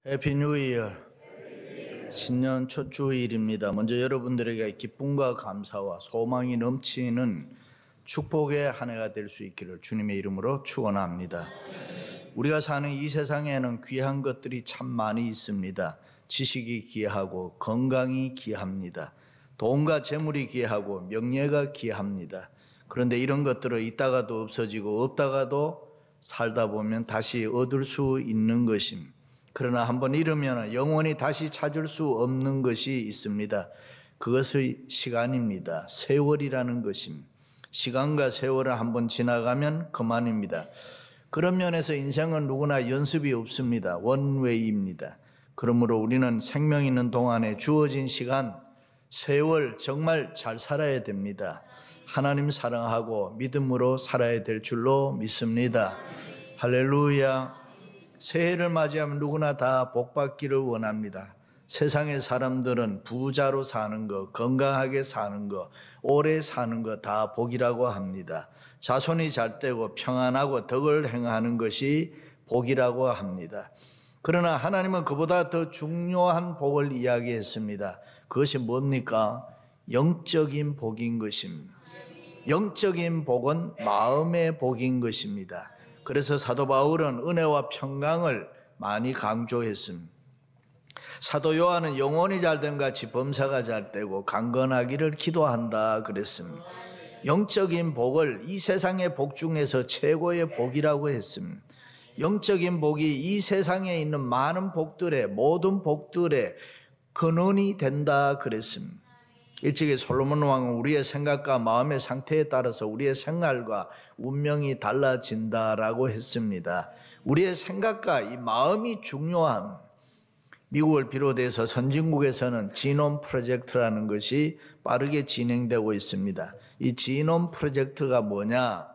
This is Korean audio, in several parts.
해피 뉴 이어. 신년 첫 주일입니다. 먼저 여러분들에게 기쁨과 감사와 소망이 넘치는 축복의 한 해가 될 수 있기를 주님의 이름으로 축원합니다. 우리가 사는 이 세상에는 귀한 것들이 참 많이 있습니다. 지식이 귀하고 건강이 귀합니다. 돈과 재물이 귀하고 명예가 귀합니다. 그런데 이런 것들은 있다가도 없어지고 없다가도 살다 보면 다시 얻을 수 있는 것입니다. 그러나 한번 잃으면 영원히 다시 찾을 수 없는 것이 있습니다. 그것의 시간입니다. 세월이라는 것입니다. 시간과 세월을 한번 지나가면 그만입니다. 그런 면에서 인생은 누구나 연습이 없습니다. 원웨이입니다. 그러므로 우리는 생명 있는 동안에 주어진 시간, 세월 정말 잘 살아야 됩니다. 하나님 사랑하고 믿음으로 살아야 될 줄로 믿습니다. 할렐루야. 새해를 맞이하면 누구나 다 복받기를 원합니다. 세상의 사람들은 부자로 사는 거, 건강하게 사는 거, 오래 사는 거 다 복이라고 합니다. 자손이 잘 되고 평안하고 덕을 행하는 것이 복이라고 합니다. 그러나 하나님은 그보다 더 중요한 복을 이야기했습니다. 그것이 뭡니까? 영적인 복인 것입니다. 영적인 복은 마음의 복인 것입니다. 그래서 사도 바울은 은혜와 평강을 많이 강조했습니다. 사도 요한은 영혼이 잘됨 같이 범사가 잘 되고 강건하기를 기도한다 그랬습니다. 영적인 복을 이 세상의 복 중에서 최고의 복이라고 했습니다. 영적인 복이 이 세상에 있는 많은 복들의 모든 복들의 근원이 된다 그랬습니다. 일찍이 솔로몬 왕은 우리의 생각과 마음의 상태에 따라서 우리의 생활과 운명이 달라진다라고 했습니다. 우리의 생각과 이 마음이 중요함. 미국을 비롯해서 선진국에서는 지놈 프로젝트라는 것이 빠르게 진행되고 있습니다. 이 지놈 프로젝트가 뭐냐?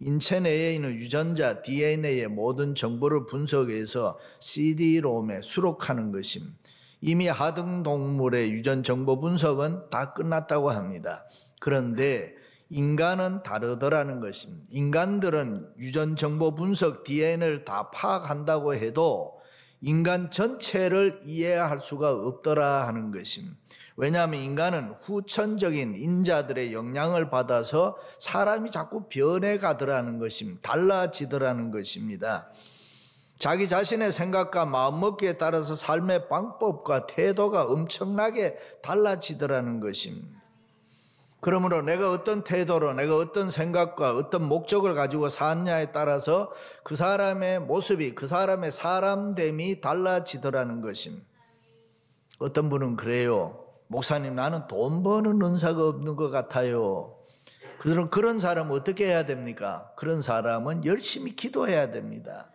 인체 내에 있는 유전자 DNA의 모든 정보를 분석해서 CD-ROM에 수록하는 것입니다. 이미 하등동물의 유전 정보 분석은 다 끝났다고 합니다. 그런데 인간은 다르더라는 것입니다. 인간들은 유전 정보 분석 DNA를 다 파악한다고 해도 인간 전체를 이해할 수가 없더라 하는 것입니다. 왜냐하면 인간은 후천적인 인자들의 영향을 받아서 사람이 자꾸 변해가더라는 것입니다. 달라지더라는 것입니다. 자기 자신의 생각과 마음먹기에 따라서 삶의 방법과 태도가 엄청나게 달라지더라는 것입니다. 그러므로 내가 어떤 태도로 내가 어떤 생각과 어떤 목적을 가지고 사느냐에 따라서 그 사람의 모습이 그 사람의 사람됨이 달라지더라는 것입니다. 어떤 분은 그래요. 목사님, 나는 돈 버는 은사가 없는 것 같아요. 그런 사람은 어떻게 해야 됩니까? 그런 사람은 열심히 기도해야 됩니다.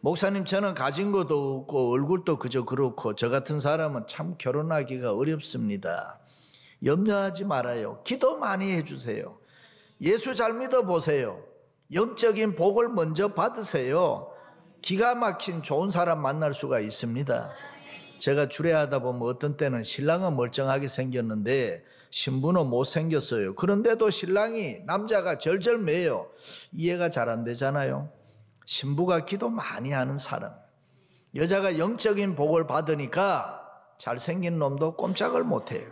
목사님, 저는 가진 것도 없고 얼굴도 그저 그렇고 저 같은 사람은 참 결혼하기가 어렵습니다. 염려하지 말아요. 기도 많이 해주세요. 예수 잘 믿어보세요. 영적인 복을 먼저 받으세요. 기가 막힌 좋은 사람 만날 수가 있습니다. 제가 주례하다 보면 어떤 때는 신랑은 멀쩡하게 생겼는데 신부는 못생겼어요. 그런데도 신랑이 남자가 절절매요. 이해가 잘 안 되잖아요. 신부가 기도 많이 하는 사람, 여자가 영적인 복을 받으니까 잘생긴 놈도 꼼짝을 못해요.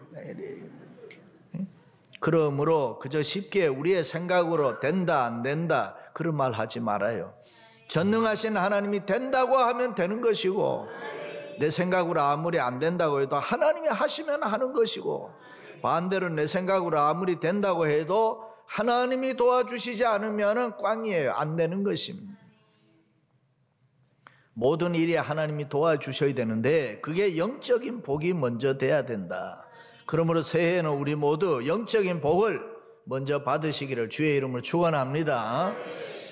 그러므로 그저 쉽게 우리의 생각으로 된다 안 된다 그런 말 하지 말아요. 전능하신 하나님이 된다고 하면 되는 것이고, 내 생각으로 아무리 안 된다고 해도 하나님이 하시면 하는 것이고, 반대로 내 생각으로 아무리 된다고 해도 하나님이 도와주시지 않으면 꽝이에요. 안 되는 것입니다. 모든 일이 하나님이 도와주셔야 되는데 그게 영적인 복이 먼저 돼야 된다. 그러므로 새해에는 우리 모두 영적인 복을 먼저 받으시기를 주의 이름으로 축원합니다.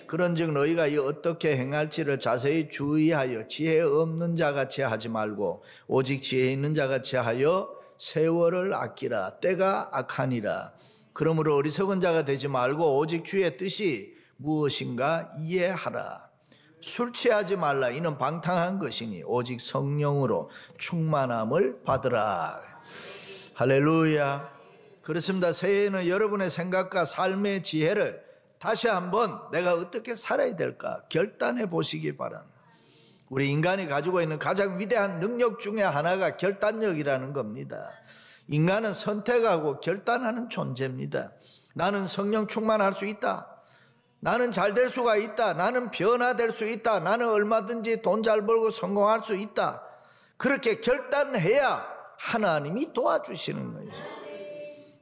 그런즉 너희가 어떻게 행할지를 자세히 주의하여 지혜 없는 자같이 하지 말고 오직 지혜 있는 자같이 하여 세월을 아끼라. 때가 악하니라. 그러므로 어리석은 자가 되지 말고 오직 주의 뜻이 무엇인가 이해하라. 술 취하지 말라. 이는 방탕한 것이니 오직 성령으로 충만함을 받으라. 할렐루야. 그렇습니다. 새해에는 여러분의 생각과 삶의 지혜를 다시 한번 내가 어떻게 살아야 될까 결단해 보시기 바랍니다. 우리 인간이 가지고 있는 가장 위대한 능력 중에 하나가 결단력이라는 겁니다. 인간은 선택하고 결단하는 존재입니다. 나는 성령 충만할 수 있다. 나는 잘 될 수가 있다. 나는 변화될 수 있다. 나는 얼마든지 돈 잘 벌고 성공할 수 있다. 그렇게 결단해야 하나님이 도와주시는 거예요.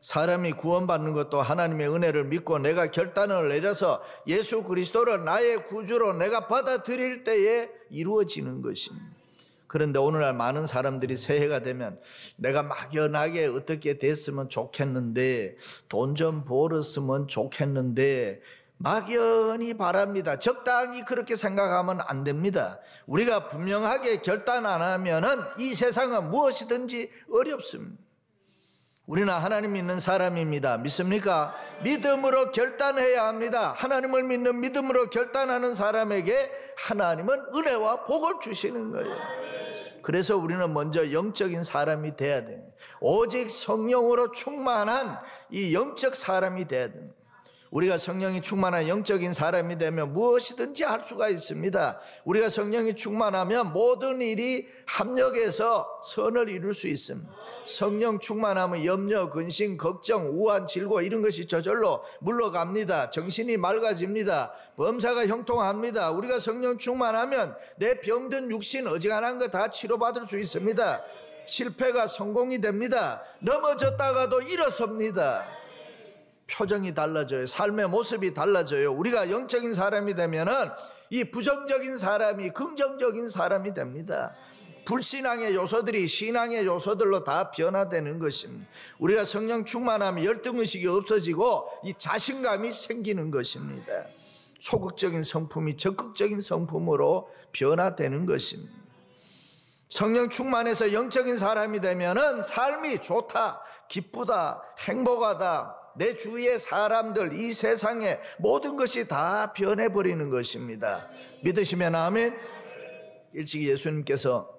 사람이 구원받는 것도 하나님의 은혜를 믿고 내가 결단을 내려서 예수 그리스도를 나의 구주로 내가 받아들일 때에 이루어지는 것입니다. 그런데 오늘날 많은 사람들이 새해가 되면 내가 막연하게 어떻게 됐으면 좋겠는데, 돈 좀 벌었으면 좋겠는데, 막연히 바랍니다. 적당히 그렇게 생각하면 안 됩니다. 우리가 분명하게 결단 안 하면은 이 세상은 무엇이든지 어렵습니다. 우리는 하나님 믿는 사람입니다. 믿습니까? 믿음으로 결단해야 합니다. 하나님을 믿는 믿음으로 결단하는 사람에게 하나님은 은혜와 복을 주시는 거예요. 그래서 우리는 먼저 영적인 사람이 돼야 돼요. 오직 성령으로 충만한 이 영적 사람이 돼야 됩니다. 우리가 성령이 충만한 영적인 사람이 되면 무엇이든지 할 수가 있습니다. 우리가 성령이 충만하면 모든 일이 합력해서 선을 이룰 수 있습니다. 성령 충만하면 염려, 근심, 걱정, 우한, 질고 이런 것이 저절로 물러갑니다. 정신이 맑아집니다. 범사가 형통합니다. 우리가 성령 충만하면 내 병든 육신 어지간한 거 다 치료받을 수 있습니다. 실패가 성공이 됩니다. 넘어졌다가도 일어섭니다. 표정이 달라져요. 삶의 모습이 달라져요. 우리가 영적인 사람이 되면은 이 부정적인 사람이 긍정적인 사람이 됩니다. 불신앙의 요소들이 신앙의 요소들로 다 변화되는 것입니다. 우리가 성령 충만하면 열등의식이 없어지고 이 자신감이 생기는 것입니다. 소극적인 성품이 적극적인 성품으로 변화되는 것입니다. 성령 충만해서 영적인 사람이 되면은 삶이 좋다, 기쁘다, 행복하다. 내 주위의 사람들, 이 세상의 모든 것이 다 변해버리는 것입니다. 믿으시면 아멘. 일찍이 예수님께서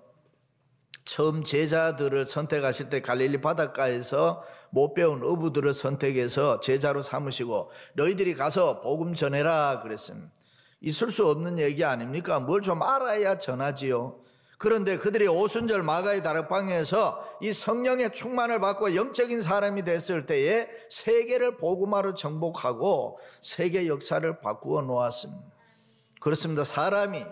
처음 제자들을 선택하실 때 갈릴리 바닷가에서 못 배운 어부들을 선택해서 제자로 삼으시고 너희들이 가서 복음 전해라 그랬습니다. 있을 수 없는 얘기 아닙니까? 뭘 좀 알아야 전하지요. 그런데 그들이 오순절 마가의 다락방에서 이 성령의 충만을 받고 영적인 사람이 됐을 때에 세계를 복음화로 정복하고 세계 역사를 바꾸어 놓았습니다. 그렇습니다. 사람이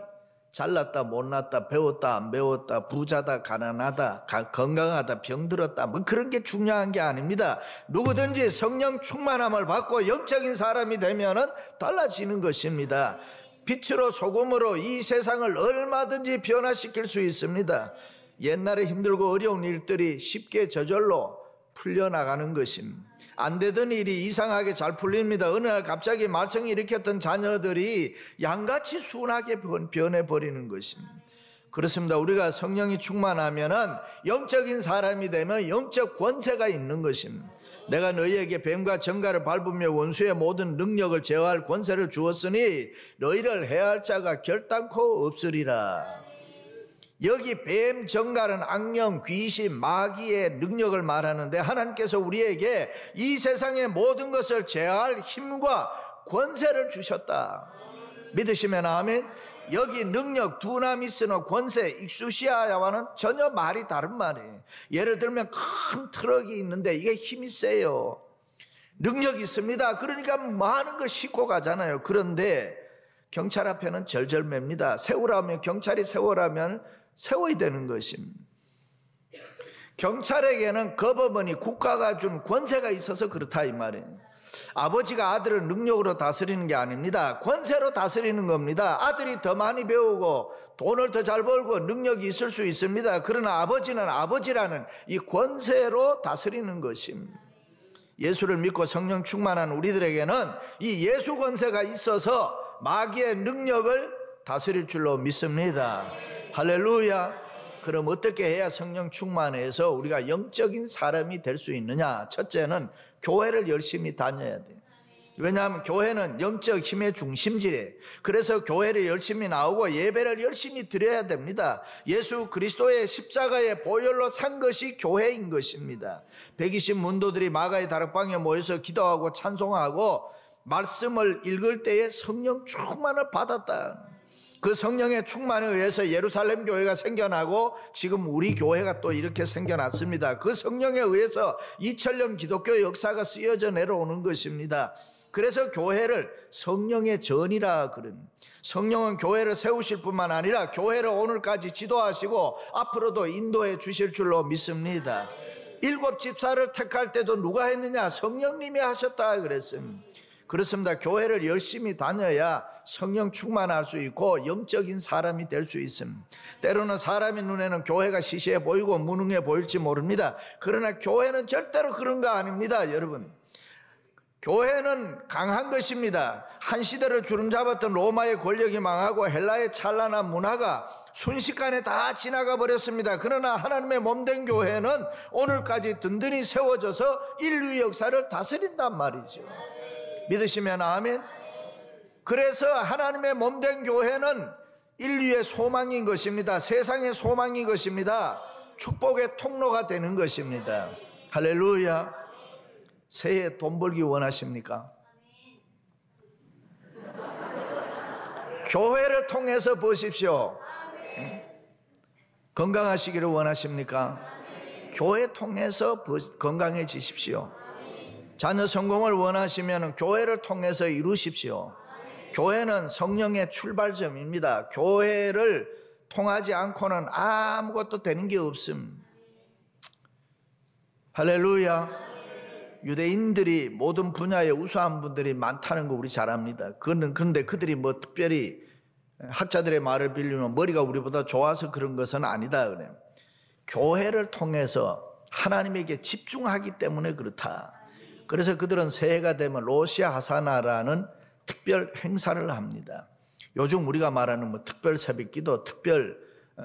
잘났다 못났다 배웠다 안 배웠다 부자다 가난하다 건강하다 병들었다 뭐 그런 게 중요한 게 아닙니다. 누구든지 성령 충만함을 받고 영적인 사람이 되면은 달라지는 것입니다. 빛으로 소금으로 이 세상을 얼마든지 변화시킬 수 있습니다. 옛날에 힘들고 어려운 일들이 쉽게 저절로 풀려나가는 것입니다. 안 되던 일이 이상하게 잘 풀립니다. 어느 날 갑자기 말썽 일으켰던 자녀들이 양같이 순하게 변해버리는 것입니다. 그렇습니다. 우리가 성령이 충만하면은 영적인 사람이 되면 영적 권세가 있는 것입니다. 내가 너희에게 뱀과 정갈을 밟으며 원수의 모든 능력을 제어할 권세를 주었으니 너희를 해할 자가 결단코 없으리라. 여기 뱀, 정갈은 악령, 귀신, 마귀의 능력을 말하는데 하나님께서 우리에게 이 세상의 모든 것을 제어할 힘과 권세를 주셨다. 믿으시면 아멘. 여기 능력, 두나미스는 권세, 익수시아와는 전혀 말이 다른 말이에요. 예를 들면 큰 트럭이 있는데 이게 힘이 세요. 능력이 있습니다. 그러니까 많은 걸 싣고 가잖아요. 그런데 경찰 앞에는 절절맵니다. 세우라면 경찰이 세우라면 세워야 되는 것입니다. 경찰에게는 거버머니 국가가 준 권세가 있어서 그렇다 이 말이에요. 아버지가 아들을 능력으로 다스리는 게 아닙니다. 권세로 다스리는 겁니다. 아들이 더 많이 배우고 돈을 더 잘 벌고 능력이 있을 수 있습니다. 그러나 아버지는 아버지라는 이 권세로 다스리는 것입니다. 예수를 믿고 성령 충만한 우리들에게는 이 예수 권세가 있어서 마귀의 능력을 다스릴 줄로 믿습니다. 할렐루야. 그럼 어떻게 해야 성령 충만해서 우리가 영적인 사람이 될 수 있느냐? 첫째는 교회를 열심히 다녀야 돼요. 왜냐하면 교회는 영적 힘의 중심지래. 그래서 교회를 열심히 나오고 예배를 열심히 드려야 됩니다. 예수 그리스도의 십자가의 보혈로 산 것이 교회인 것입니다. 120 문도들이 마가의 다락방에 모여서 기도하고 찬송하고 말씀을 읽을 때에 성령 충만을 받았다. 그 성령의 충만에 의해서 예루살렘 교회가 생겨나고 지금 우리 교회가 또 이렇게 생겨났습니다. 그 성령에 의해서 2000년 기독교 역사가 쓰여져 내려오는 것입니다. 그래서 교회를 성령의 전이라 그런, 성령은 교회를 세우실 뿐만 아니라 교회를 오늘까지 지도하시고 앞으로도 인도해 주실 줄로 믿습니다. 7 집사를 택할 때도 누가 했느냐? 성령님이 하셨다 그랬습니다. 그렇습니다. 교회를 열심히 다녀야 성령 충만할 수 있고 영적인 사람이 될 수 있습니다. 때로는 사람의 눈에는 교회가 시시해 보이고 무능해 보일지 모릅니다. 그러나 교회는 절대로 그런 거 아닙니다. 여러분, 교회는 강한 것입니다. 한 시대를 주름잡았던 로마의 권력이 망하고 헬라의 찬란한 문화가 순식간에 다 지나가 버렸습니다. 그러나 하나님의 몸된 교회는 오늘까지 든든히 세워져서 인류의 역사를 다스린단 말이죠. 믿으시면 아멘. 그래서 하나님의 몸된 교회는 인류의 소망인 것입니다. 세상의 소망인 것입니다. 축복의 통로가 되는 것입니다. 할렐루야. 새해 돈 벌기 원하십니까? 교회를 통해서 보십시오. 건강하시기를 원하십니까? 교회 통해서 건강해지십시오. 자녀 성공을 원하시면 교회를 통해서 이루십시오. 교회는 성령의 출발점입니다. 교회를 통하지 않고는 아무것도 되는 게 없음. 할렐루야. 유대인들이 모든 분야에 우수한 분들이 많다는 거 우리 잘 압니다. 그런데 그들이 뭐 특별히 학자들의 말을 빌리면 머리가 우리보다 좋아서 그런 것은 아니다 그래요. 교회를 통해서 하나님에게 집중하기 때문에 그렇다. 그래서 그들은 새해가 되면 로시아 하사나라는 특별 행사를 합니다. 요즘 우리가 말하는 뭐 특별 새벽기도, 특별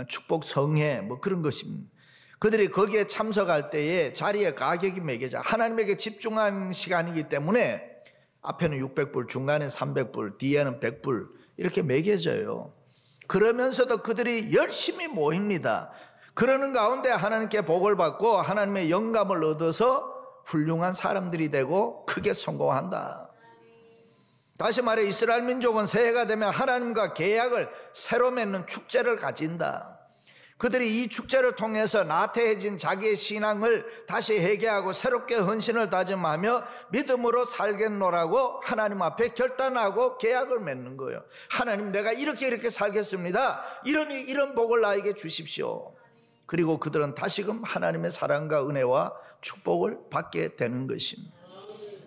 축복 성회 뭐 그런 것입니다. 그들이 거기에 참석할 때에 자리에 가격이 매겨져 하나님에게 집중한 시간이기 때문에 앞에는 600불, 중간에 300불, 뒤에는 100불 이렇게 매겨져요. 그러면서도 그들이 열심히 모입니다. 그러는 가운데 하나님께 복을 받고 하나님의 영감을 얻어서 훌륭한 사람들이 되고 크게 성공한다. 다시 말해 이스라엘 민족은 새해가 되면 하나님과 계약을 새로 맺는 축제를 가진다. 그들이 이 축제를 통해서 나태해진 자기의 신앙을 다시 회개하고 새롭게 헌신을 다짐하며 믿음으로 살겠노라고 하나님 앞에 결단하고 계약을 맺는 거예요. 하나님, 내가 이렇게 살겠습니다. 이런 복을 나에게 주십시오. 그리고 그들은 다시금 하나님의 사랑과 은혜와 축복을 받게 되는 것입니다.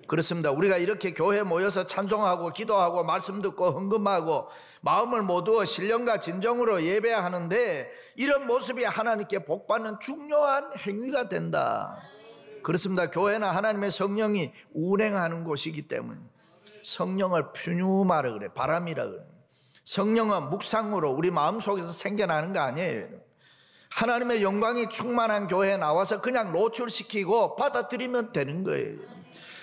그렇습니다. 우리가 이렇게 교회에 모여서 찬송하고 기도하고 말씀 듣고 헌금하고 마음을 모두 신령과 진정으로 예배하는데 이런 모습이 하나님께 복받는 중요한 행위가 된다. 그렇습니다. 교회는 하나님의 성령이 운행하는 곳이기 때문에 성령을 푸뉴마라 그래, 바람이라 그래. 성령은 묵상으로 우리 마음속에서 생겨나는 거 아니에요. 하나님의 영광이 충만한 교회에 나와서 그냥 노출시키고 받아들이면 되는 거예요.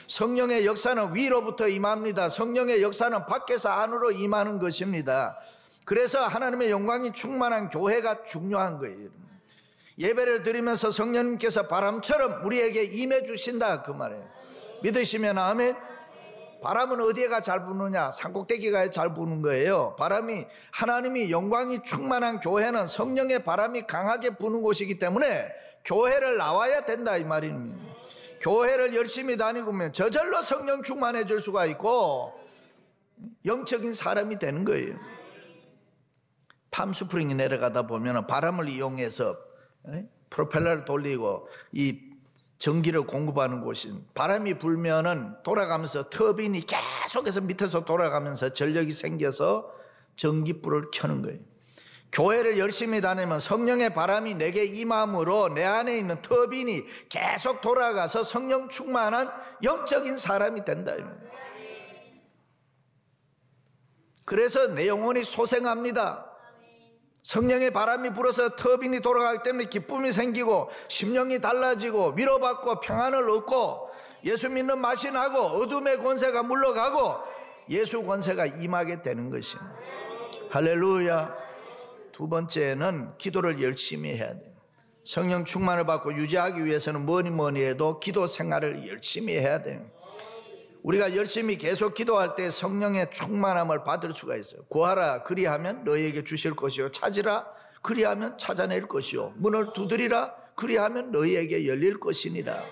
성령의 역사는 위로부터 임합니다. 성령의 역사는 밖에서 안으로 임하는 것입니다. 그래서 하나님의 영광이 충만한 교회가 중요한 거예요. 예배를 드리면서 성령님께서 바람처럼 우리에게 임해 주신다 그 말이에요. 믿으시면 아멘. 바람은 어디에가 잘 부느냐? 산꼭대기가 잘 부는 거예요. 바람이, 하나님이 영광이 충만한 교회는 성령의 바람이 강하게 부는 곳이기 때문에 교회를 나와야 된다 이 말입니다. 교회를 열심히 다니면 저절로 성령 충만해질 수가 있고 영적인 사람이 되는 거예요. 팜스프링이 내려가다 보면 바람을 이용해서 프로펠러를 돌리고 이 전기를 공급하는 곳이, 바람이 불면은 돌아가면서 터빈이 계속해서 밑에서 돌아가면서 전력이 생겨서 전기불을 켜는 거예요. 교회를 열심히 다니면 성령의 바람이 내게 임함으로 내 안에 있는 터빈이 계속 돌아가서 성령 충만한 영적인 사람이 된다. 그래서 내 영혼이 소생합니다. 성령의 바람이 불어서 터빈이 돌아가기 때문에 기쁨이 생기고 심령이 달라지고 위로받고 평안을 얻고 예수 믿는 맛이 나고 어둠의 권세가 물러가고 예수 권세가 임하게 되는 것입니다. 할렐루야. 두 번째는 기도를 열심히 해야 돼요. 성령 충만을 받고 유지하기 위해서는 뭐니 해도 기도 생활을 열심히 해야 돼요. 우리가 열심히 계속 기도할 때 성령의 충만함을 받을 수가 있어요. 구하라 그리하면 너희에게 주실 것이요, 찾으라 그리하면 찾아낼 것이요, 문을 두드리라 그리하면 너희에게 열릴 것이니라.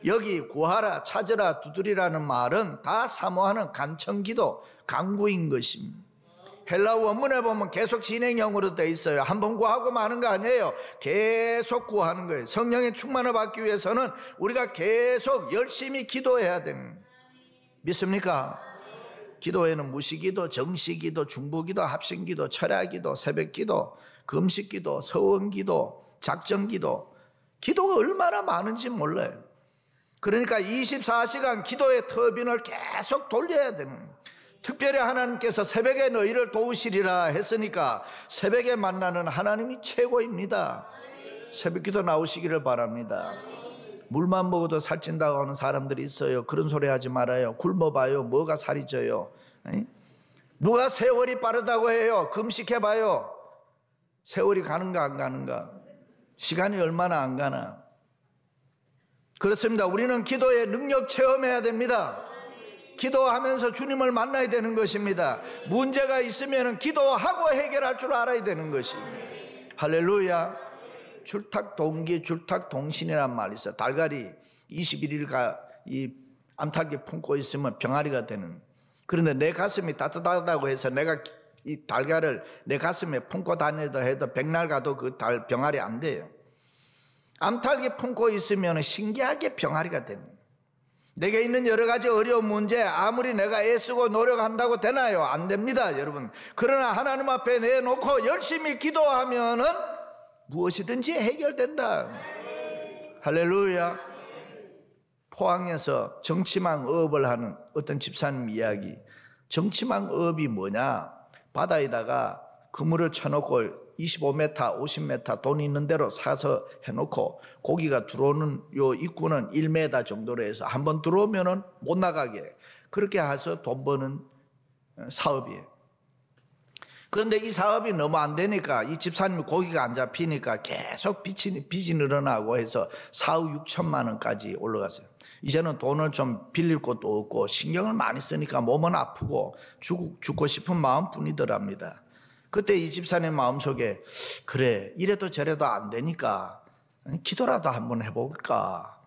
여기 구하라, 찾으라, 두드리라는 말은 다 사모하는 간청기도, 간구인 것입니다. 헬라어 원문에 보면 계속 진행형으로 되어 있어요. 한번 구하고 마는 거 아니에요. 계속 구하는 거예요. 성령의 충만을 받기 위해서는 우리가 계속 열심히 기도해야 됩니다. 믿습니까? 기도에는 무시기도, 정시기도, 중보기도, 합심기도, 철야기도, 새벽기도, 금식기도, 서원기도, 작정기도, 기도가 얼마나 많은지 몰라요. 그러니까 24시간 기도의 터빈을 계속 돌려야 됩니다. 특별히 하나님께서 새벽에 너희를 도우시리라 했으니까 새벽에 만나는 하나님이 최고입니다. 새벽기도 나오시기를 바랍니다. 물만 먹어도 살찐다고 하는 사람들이 있어요. 그런 소리 하지 말아요. 굶어봐요. 뭐가 살이 쪄요? 누가 세월이 빠르다고 해요? 금식해봐요. 세월이 가는가 안 가는가? 시간이 얼마나 안 가나? 그렇습니다. 우리는 기도의 능력 체험해야 됩니다. 기도하면서 주님을 만나야 되는 것입니다. 문제가 있으면 기도하고 해결할 줄 알아야 되는 것입니다. 할렐루야. 줄탁동기, 줄탁동신이란 말이 있어요. 달걀이 21일간 이 암탉이 품고 있으면 병아리가 되는. 그런데 내 가슴이 따뜻하다고 해서 내가 이 달걀을 내 가슴에 품고 다니다 해도 백날 가도 그 병아리 안 돼요. 암탉이 품고 있으면 신기하게 병아리가 됩니다. 내게 있는 여러 가지 어려운 문제 아무리 내가 애쓰고 노력한다고 되나요? 안 됩니다, 여러분. 그러나 하나님 앞에 내놓고 열심히 기도하면은 무엇이든지 해결된다. 할렐루야. 포항에서 정치망 어업을 하는 어떤 집사님 이야기. 정치망 어업이 뭐냐? 바다에다가 그물을 쳐놓고 25m, 50m 돈 있는 대로 사서 해놓고 고기가 들어오는 요 입구는 1m 정도로 해서 한번 들어오면은 못 나가게 그렇게 해서 돈 버는 사업이에요. 그런데 이 사업이 너무 안 되니까 이 집사님이 고기가 안 잡히니까 계속 빚이 늘어나고 해서 4억 6천만 원까지 올라갔어요. 이제는 돈을 좀 빌릴 곳도 없고 신경을 많이 쓰니까 몸은 아프고 죽고 싶은 마음뿐이더랍니다. 그때 이 집사님 마음속에 그래 이래도 저래도 안 되니까 기도라도 한번 해볼까.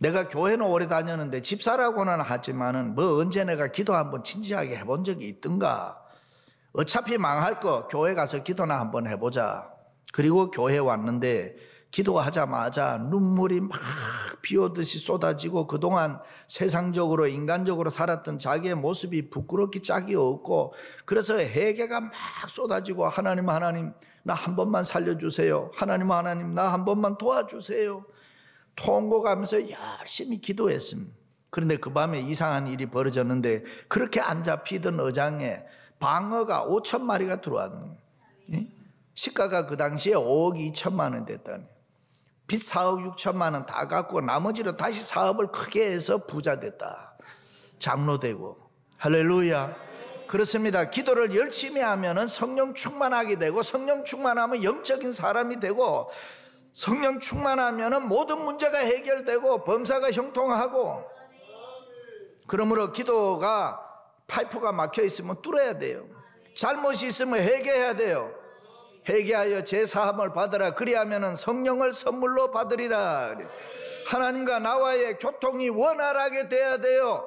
내가 교회는 오래 다녔는데 집사라고는 하지만은 뭐 언제 내가 기도 한번 진지하게 해본 적이 있던가. 어차피 망할 거 교회 가서 기도나 한번 해보자. 그리고 교회 왔는데 기도하자마자 눈물이 막 비오듯이 쏟아지고 그동안 세상적으로 인간적으로 살았던 자기의 모습이 부끄럽기 짝이 없고 그래서 회개가 막 쏟아지고 하나님 나 한 번만 살려주세요. 하나님 나 한 번만 도와주세요. 통곡하면서 열심히 기도했습니다. 그런데 그 밤에 이상한 일이 벌어졌는데 그렇게 안 잡히던 어장에 방어가 5천 마리가 들어왔는 거예요. 시가가 그 당시에 5억 2천만 원 됐다니. 빚 4억 6천만 원 다 갚고 나머지로 다시 사업을 크게 해서 부자 됐다. 장로 되고. 할렐루야. 그렇습니다. 기도를 열심히 하면은 성령 충만하게 되고 성령 충만하면 영적인 사람이 되고 성령 충만하면은 모든 문제가 해결되고 범사가 형통하고 그러므로 기도가 파이프가 막혀 있으면 뚫어야 돼요. 잘못이 있으면 회개해야 돼요. 회개하여 제사함을 받으라. 그리하면 성령을 선물로 받으리라. 하나님과 나와의 교통이 원활하게 돼야 돼요.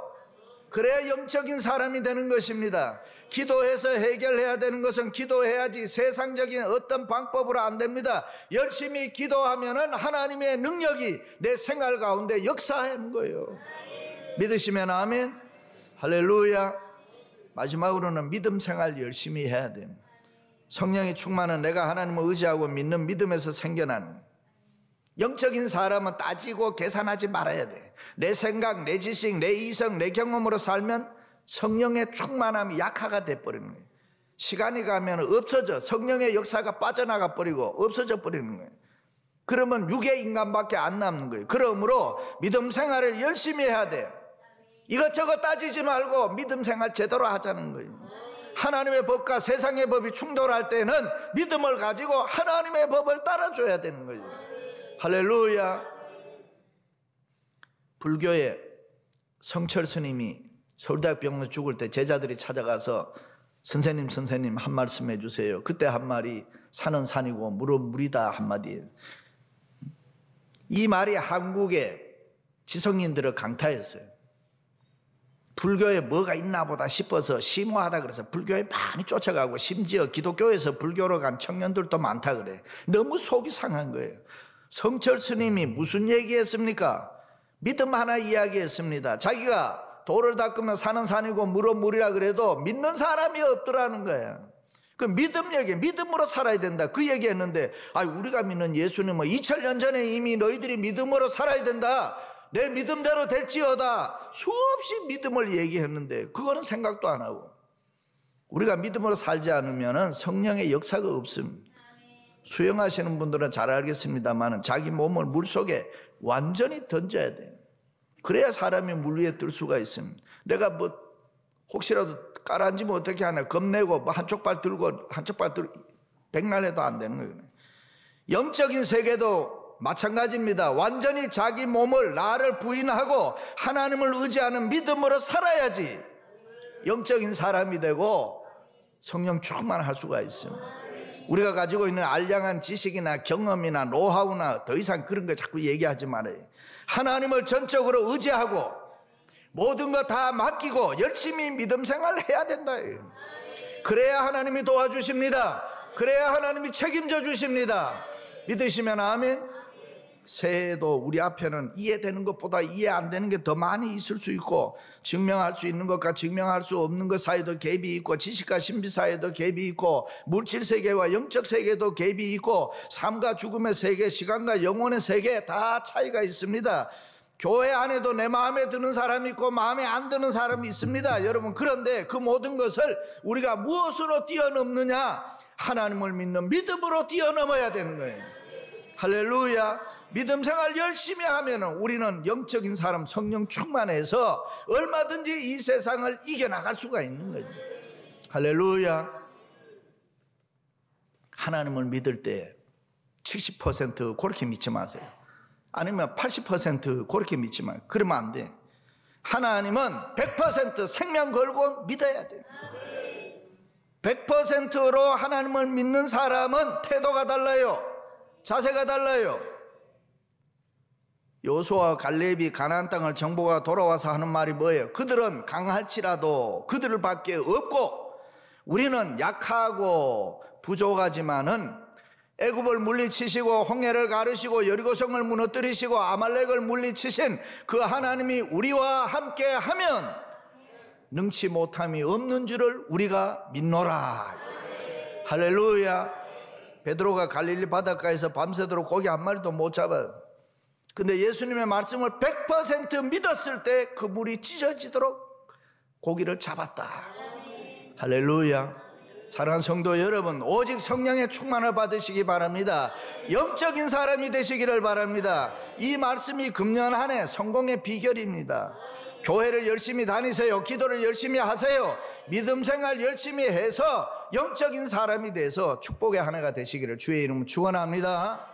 그래야 영적인 사람이 되는 것입니다. 기도해서 해결해야 되는 것은 기도해야지 세상적인 어떤 방법으로 안 됩니다. 열심히 기도하면 하나님의 능력이 내 생활 가운데 역사하는 거예요. 믿으시면 아멘. 할렐루야. 마지막으로는 믿음 생활 열심히 해야 됩니다. 성령의 충만은 내가 하나님을 의지하고 믿는 믿음에서 생겨나는. 영적인 사람은 따지고 계산하지 말아야 돼. 내 생각, 내 지식, 내 이성, 내 경험으로 살면 성령의 충만함이 약화가 돼버리는 거예요. 시간이 가면 없어져. 성령의 역사가 빠져나가 버리고 없어져 버리는 거예요. 그러면 육의 인간밖에 안 남는 거예요. 그러므로 믿음 생활을 열심히 해야 돼요. 이것저것 따지지 말고 믿음 생활 제대로 하자는 거예요. 하나님의 법과 세상의 법이 충돌할 때는 믿음을 가지고 하나님의 법을 따라줘야 되는 거예요. 할렐루야. 불교에 성철 스님이 서울대학병원에서 죽을 때 제자들이 찾아가서 선생님 한 말씀 해주세요. 그때 한 말이 산은 산이고 물은 물이다 한마디. 이 말이 한국의 지성인들을 강타했어요. 불교에 뭐가 있나 보다 싶어서 심오하다 그래서 불교에 많이 쫓아가고 심지어 기독교에서 불교로 간 청년들도 많다 그래. 너무 속이 상한 거예요. 성철 스님이 무슨 얘기했습니까? 믿음 하나 이야기했습니다. 자기가 돌을 닦으면 산은 산이고 물은 물이라 그래도 믿는 사람이 없더라는 거예요. 그 믿음 얘기, 믿음으로 살아야 된다 그 얘기했는데, 우리가 믿는 예수님은 2000년 전에 이미 너희들이 믿음으로 살아야 된다, 내 믿음대로 될지어다, 수없이 믿음을 얘기했는데 그거는 생각도 안 하고, 우리가 믿음으로 살지 않으면 성령의 역사가 없습니다. 수영하시는 분들은 잘 알겠습니다만 자기 몸을 물속에 완전히 던져야 돼요. 그래야 사람이 물 위에 뜰 수가 있습니다. 내가 혹시라도 깔아앉으면 어떻게 하나 겁내고 한쪽 발 들고 백날해도 안 되는 거예요. 영적인 세계도 마찬가지입니다. 완전히 자기 몸을, 나를 부인하고 하나님을 의지하는 믿음으로 살아야지 영적인 사람이 되고 성령 충만할 수가 있습니다. 우리가 가지고 있는 알량한 지식이나 경험이나 노하우나 더 이상 그런 거 자꾸 얘기하지 말아요. 하나님을 전적으로 의지하고 모든 거 다 맡기고 열심히 믿음 생활을 해야 된다. 그래야 하나님이 도와주십니다. 그래야 하나님이 책임져 주십니다. 믿으시면 아멘. 새해에도 우리 앞에는 이해되는 것보다 이해 안 되는 게 더 많이 있을 수 있고, 증명할 수 있는 것과 증명할 수 없는 것 사이도 갭이 있고, 지식과 신비 사이도 갭이 있고, 물질 세계와 영적 세계도 갭이 있고, 삶과 죽음의 세계, 시간과 영혼의 세계 다 차이가 있습니다. 교회 안에도 내 마음에 드는 사람이 있고 마음에 안 드는 사람이 있습니다, 여러분. 그런데 그 모든 것을 우리가 무엇으로 뛰어넘느냐? 하나님을 믿는 믿음으로 뛰어넘어야 되는 거예요. 할렐루야. 믿음 생활 열심히 하면 우리는 영적인 사람, 성령 충만해서 얼마든지 이 세상을 이겨나갈 수가 있는 거죠. 할렐루야. 하나님을 믿을 때 70% 그렇게 믿지 마세요. 아니면 80% 그렇게 믿지 마요. 그러면 안 돼. 하나님은 100% 생명 걸고 믿어야 돼요. 100%로 하나님을 믿는 사람은 태도가 달라요. 자세가 달라요. 여호수아와 갈렙이 가나안 땅을 정복하고 돌아와서 하는 말이 뭐예요? 그들은 강할지라도 그들을 밖에 없고 우리는 약하고 부족하지만은 애굽을 물리치시고 홍해를 가르시고 여리고성을 무너뜨리시고 아말렉을 물리치신 그 하나님이 우리와 함께 하면 능치 못함이 없는 줄을 우리가 믿노라. 할렐루야. 베드로가 갈릴리 바닷가에서 밤새도록 고기 한 마리도 못 잡아요. 근데 예수님의 말씀을 100% 믿었을 때 그 물이 찢어지도록 고기를 잡았다. 할렐루야. 사랑하는 성도 여러분, 오직 성령의 충만을 받으시기 바랍니다. 영적인 사람이 되시기를 바랍니다. 이 말씀이 금년 한 해 성공의 비결입니다. 교회를 열심히 다니세요. 기도를 열심히 하세요. 믿음 생활 열심히 해서 영적인 사람이 돼서 축복의 한 해가 되시기를 주의 이름으로 축원합니다.